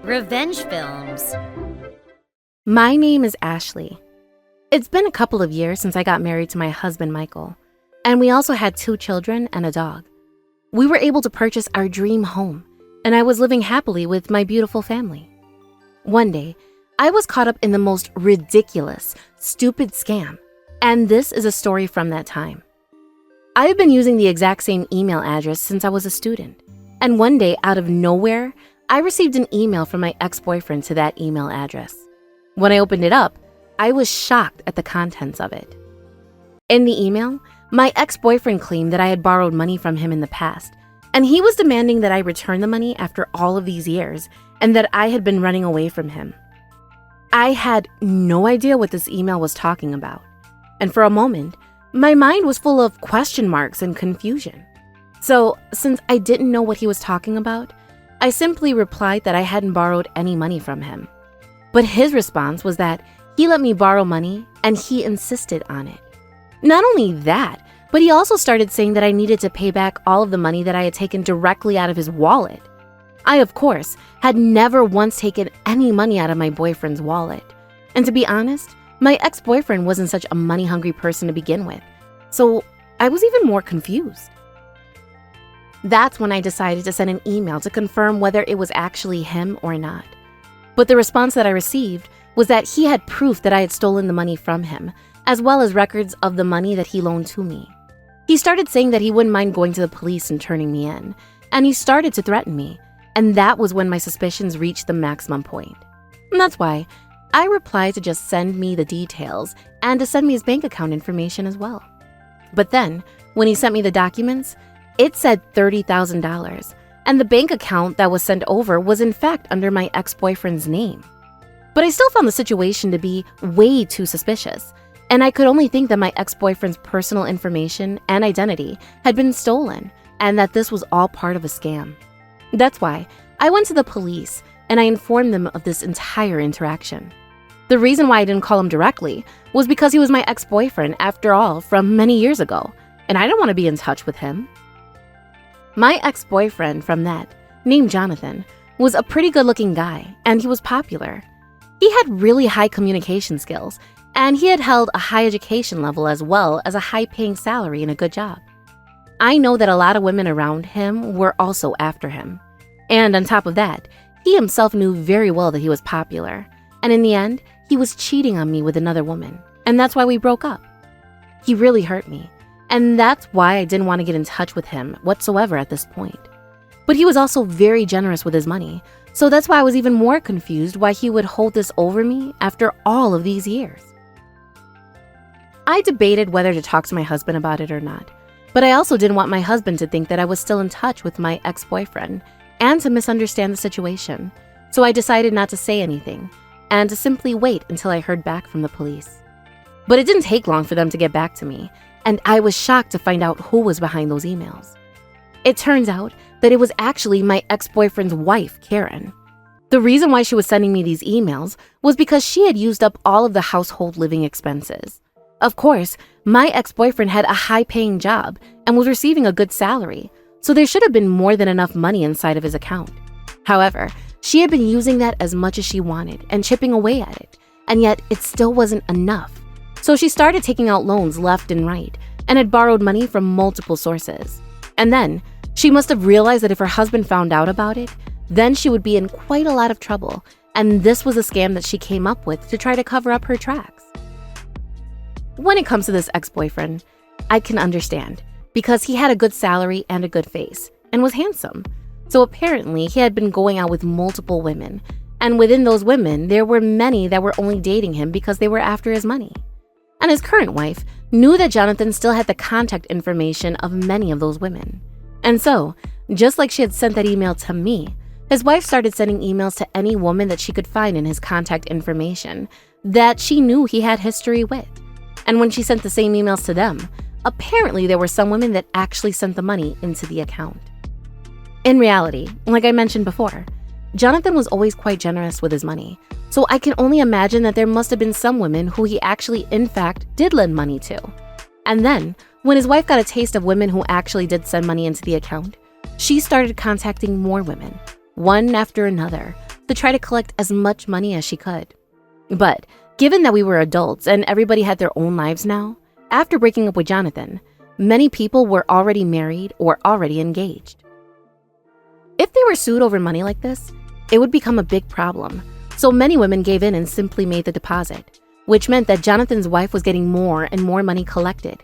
Revenge films. My name is Ashley. It's been a couple of years since I got married to my husband, Michael, and we also had 2 children and a dog. We were able to purchase our dream home, and I was living happily with my beautiful family. One day, I was caught up in the most ridiculous, stupid scam, and this is a story from that time. I have been using the exact same email address since I was a student, and one day, out of nowhere, I received an email from my ex-boyfriend to that email address. When I opened it up, I was shocked at the contents of it. In the email, my ex-boyfriend claimed that I had borrowed money from him in the past, and he was demanding that I return the money after all of these years and that I had been running away from him. I had no idea what this email was talking about, and for a moment, my mind was full of question marks and confusion. So, since I didn't know what he was talking about, I simply replied that I hadn't borrowed any money from him. But his response was that he let me borrow money and he insisted on it. Not only that, but he also started saying that I needed to pay back all of the money that I had taken directly out of his wallet. I, of course, had never once taken any money out of my boyfriend's wallet. And to be honest, my ex-boyfriend wasn't such a money-hungry person to begin with, so I was even more confused. That's when I decided to send an email to confirm whether it was actually him or not. But the response that I received was that he had proof that I had stolen the money from him, as well as records of the money that he loaned to me. He started saying that he wouldn't mind going to the police and turning me in, and he started to threaten me, and that was when my suspicions reached the maximum point. And that's why I replied to just send me the details and to send me his bank account information as well. But then, when he sent me the documents, it said $30,000, and the bank account that was sent over was in fact under my ex-boyfriend's name. But I still found the situation to be way too suspicious, and I could only think that my ex-boyfriend's personal information and identity had been stolen, and that this was all part of a scam. That's why I went to the police and I informed them of this entire interaction. The reason why I didn't call him directly was because he was my ex-boyfriend, after all, from many years ago, and I didn't want to be in touch with him. My ex-boyfriend from that, named Jonathan, was a pretty good-looking guy, and he was popular. He had really high communication skills, and he had held a high education level as well as a high-paying salary and a good job. I know that a lot of women around him were also after him. And on top of that, he himself knew very well that he was popular, and in the end, he was cheating on me with another woman, and that's why we broke up. He really hurt me, and that's why I didn't want to get in touch with him whatsoever at this point. But he was also very generous with his money, so that's why I was even more confused why he would hold this over me after all of these years. I debated whether to talk to my husband about it or not, but I also didn't want my husband to think that I was still in touch with my ex-boyfriend and to misunderstand the situation, so I decided not to say anything and to simply wait until I heard back from the police. But it didn't take long for them to get back to me, and I was shocked to find out who was behind those emails. It turns out that it was actually my ex-boyfriend's wife, Karen. The reason why she was sending me these emails was because she had used up all of the household living expenses. Of course, my ex-boyfriend had a high-paying job and was receiving a good salary, so there should have been more than enough money inside of his account. However, she had been using that as much as she wanted and chipping away at it, and yet it still wasn't enough. So she started taking out loans left and right and had borrowed money from multiple sources. And then she must have realized that if her husband found out about it, then she would be in quite a lot of trouble, and this was a scam that she came up with to try to cover up her tracks. When it comes to this ex-boyfriend, I can understand, because he had a good salary and a good face, and was handsome. So apparently he had been going out with multiple women, and within those women, there were many that were only dating him because they were after his money. And his current wife knew that Jonathan still had the contact information of many of those women. And so, just like she had sent that email to me, his wife started sending emails to any woman that she could find in his contact information that she knew he had history with. And when she sent the same emails to them, apparently there were some women that actually sent the money into the account. In reality, like I mentioned before, Jonathan was always quite generous with his money, so I can only imagine that there must have been some women who he actually, in fact, did lend money to. And then, When his wife got a taste of women who actually did send money into the account, she started contacting more women, one after another, to try to collect as much money as she could. But given that we were adults and everybody had their own lives now, after breaking up with Jonathan, many people were already married or already engaged. If they were sued over money like this, it would become a big problem, so many women gave in and simply made the deposit, which meant that Jonathan's wife was getting more and more money collected.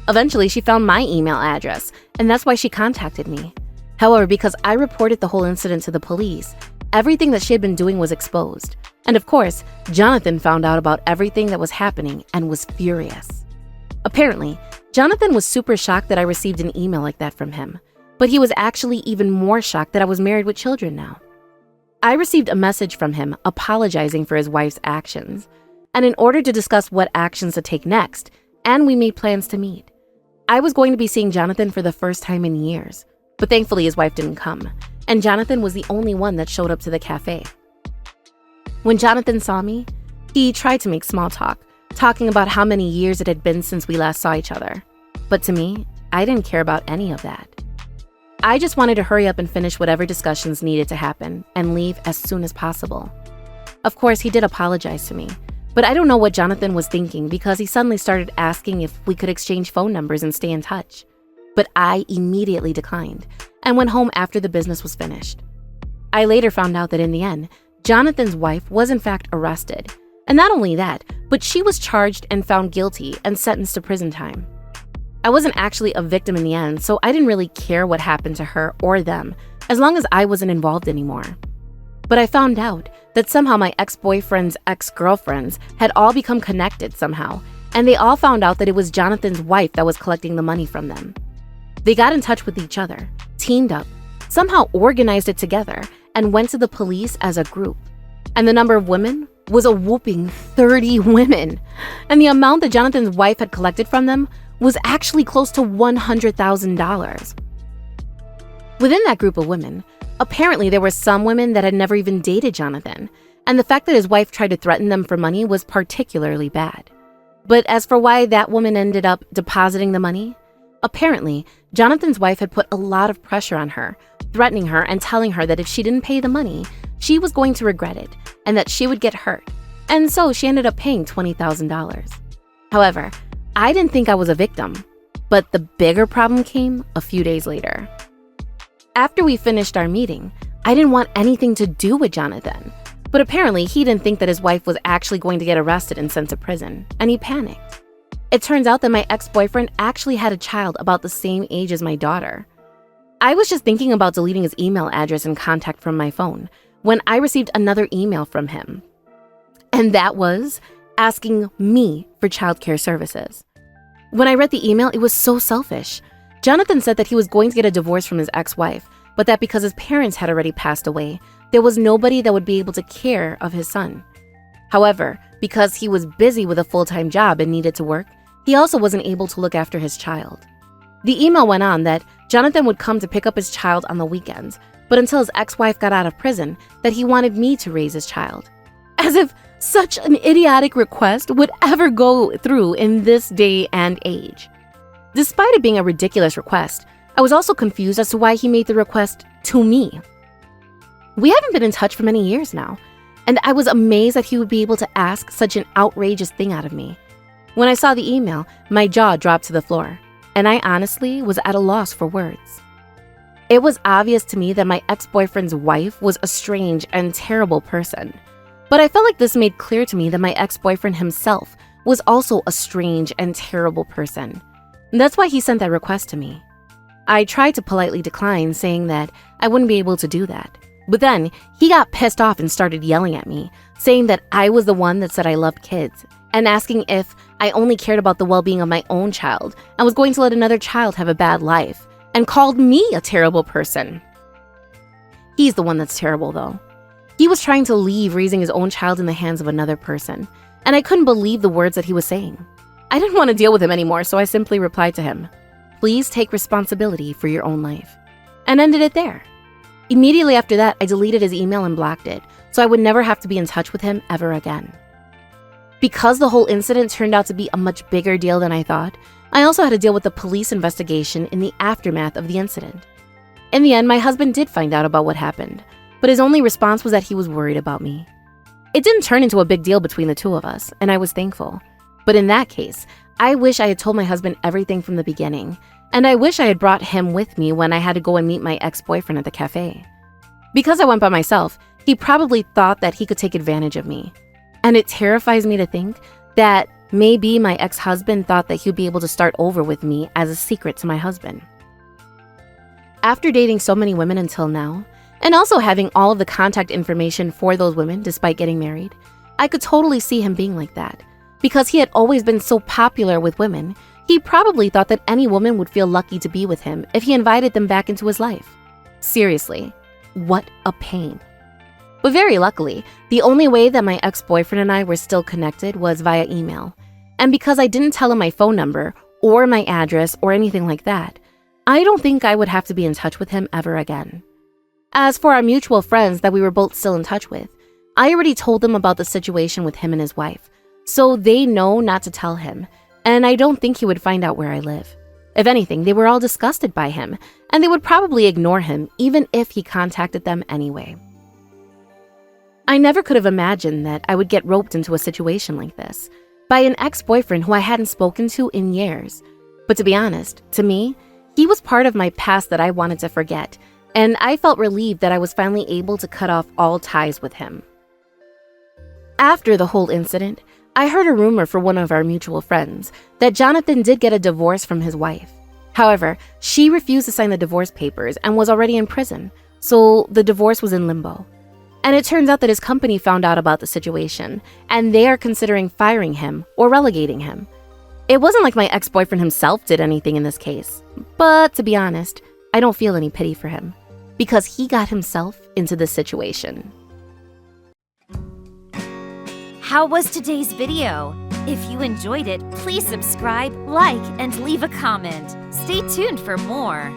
Eventually, she found my email address, and that's why she contacted me. However, because I reported the whole incident to the police, everything that she had been doing was exposed. And of course, Jonathan found out about everything that was happening and was furious. Apparently, Jonathan was super shocked that I received an email like that from him, but he was actually even more shocked that I was married with children now. I received a message from him apologizing for his wife's actions, and in order to discuss what actions to take next, and we made plans to meet. I was going to be seeing Jonathan for the first time in years, but thankfully his wife didn't come, and Jonathan was the only one that showed up to the cafe. When Jonathan saw me, he tried to make small talk, talking about how many years it had been since we last saw each other. But to me, I didn't care about any of that. I just wanted to hurry up and finish whatever discussions needed to happen and leave as soon as possible. Of course, he did apologize to me, but I don't know what Jonathan was thinking because he suddenly started asking if we could exchange phone numbers and stay in touch. But I immediately declined and went home after the business was finished. I later found out that in the end, Jonathan's wife was in fact arrested. And not only that, but she was charged and found guilty and sentenced to prison time. I wasn't actually a victim in the end, so I didn't really care what happened to her or them, as long as I wasn't involved anymore. But I found out that somehow my ex-boyfriend's ex-girlfriends had all become connected somehow, and they all found out that it was Jonathan's wife that was collecting the money from them. They got in touch with each other, teamed up, somehow organized it together, and went to the police as a group. And the number of women was a whooping 30 women. And the amount that Jonathan's wife had collected from them was actually close to $100,000. Within that group of women, apparently there were some women that had never even dated Jonathan, and the fact that his wife tried to threaten them for money was particularly bad. But as for why that woman ended up depositing the money, apparently Jonathan's wife had put a lot of pressure on her, threatening her and telling her that if she didn't pay the money, she was going to regret it and that she would get hurt. And so she ended up paying $20,000. However, I didn't think I was a victim, but the bigger problem came a few days later. After we finished our meeting, I didn't want anything to do with Jonathan, but apparently he didn't think that his wife was actually going to get arrested and sent to prison, and he panicked. It turns out that my ex-boyfriend actually had a child about the same age as my daughter. I was just thinking about deleting his email address and contact from my phone when I received another email from him. And that was asking me for childcare services. When I read the email, it was so selfish. Jonathan said that he was going to get a divorce from his ex-wife, but that because his parents had already passed away, there was nobody that would be able to care of his son. However, because he was busy with a full-time job and needed to work, he also wasn't able to look after his child. The email went on that Jonathan would come to pick up his child on the weekends, but until his ex-wife got out of prison, that he wanted me to raise his child. As if such an idiotic request would ever go through in this day and age. Despite it being a ridiculous request, I was also confused as to why he made the request to me. We haven't been in touch for many years now, and I was amazed that he would be able to ask such an outrageous thing out of me. When I saw the email, my jaw dropped to the floor, and I honestly was at a loss for words. It was obvious to me that my ex-boyfriend's wife was a strange and terrible person, but I felt like this made clear to me that my ex-boyfriend himself was also a strange and terrible person. That's why he sent that request to me. I tried to politely decline, saying that I wouldn't be able to do that. But then he got pissed off and started yelling at me, saying that I was the one that said I loved kids, and asking if I only cared about the well-being of my own child and was going to let another child have a bad life, and called me a terrible person. He's the one that's terrible, though. He was trying to leave raising his own child in the hands of another person, and I couldn't believe the words that he was saying. I didn't want to deal with him anymore, so I simply replied to him, "Please take responsibility for your own life," and ended it there. Immediately after that, I deleted his email and blocked it, so I would never have to be in touch with him ever again. Because the whole incident turned out to be a much bigger deal than I thought, I also had to deal with the police investigation in the aftermath of the incident. In the end, my husband did find out about what happened, but his only response was that he was worried about me. It didn't turn into a big deal between the two of us, and I was thankful. But in that case, I wish I had told my husband everything from the beginning, and I wish I had brought him with me when I had to go and meet my ex-boyfriend at the cafe. Because I went by myself, he probably thought that he could take advantage of me. And it terrifies me to think that maybe my ex-husband thought that he'd be able to start over with me as a secret to my husband. After dating so many women until now, and also having all of the contact information for those women despite getting married, I could totally see him being like that. Because he had always been so popular with women, he probably thought that any woman would feel lucky to be with him if he invited them back into his life. Seriously, what a pain. But very luckily, the only way that my ex-boyfriend and I were still connected was via email. And because I didn't tell him my phone number or my address or anything like that, I don't think I would have to be in touch with him ever again. As for our mutual friends that we were both still in touch with, I already told them about the situation with him and his wife, so they know not to tell him, and I don't think he would find out where I live. If anything, they were all disgusted by him, and they would probably ignore him even if he contacted them anyway. I never could have imagined that I would get roped into a situation like this by an ex-boyfriend who I hadn't spoken to in years. But to be honest, to me, he was part of my past that I wanted to forget, and I felt relieved that I was finally able to cut off all ties with him. After the whole incident, I heard a rumor from one of our mutual friends that Jonathan did get a divorce from his wife. However, she refused to sign the divorce papers and was already in prison, so the divorce was in limbo. And it turns out that his company found out about the situation, and they are considering firing him or relegating him. It wasn't like my ex-boyfriend himself did anything in this case, but to be honest, I don't feel any pity for him, because he got himself into this situation. How was today's video? If you enjoyed it, please subscribe, like, and leave a comment. Stay tuned for more.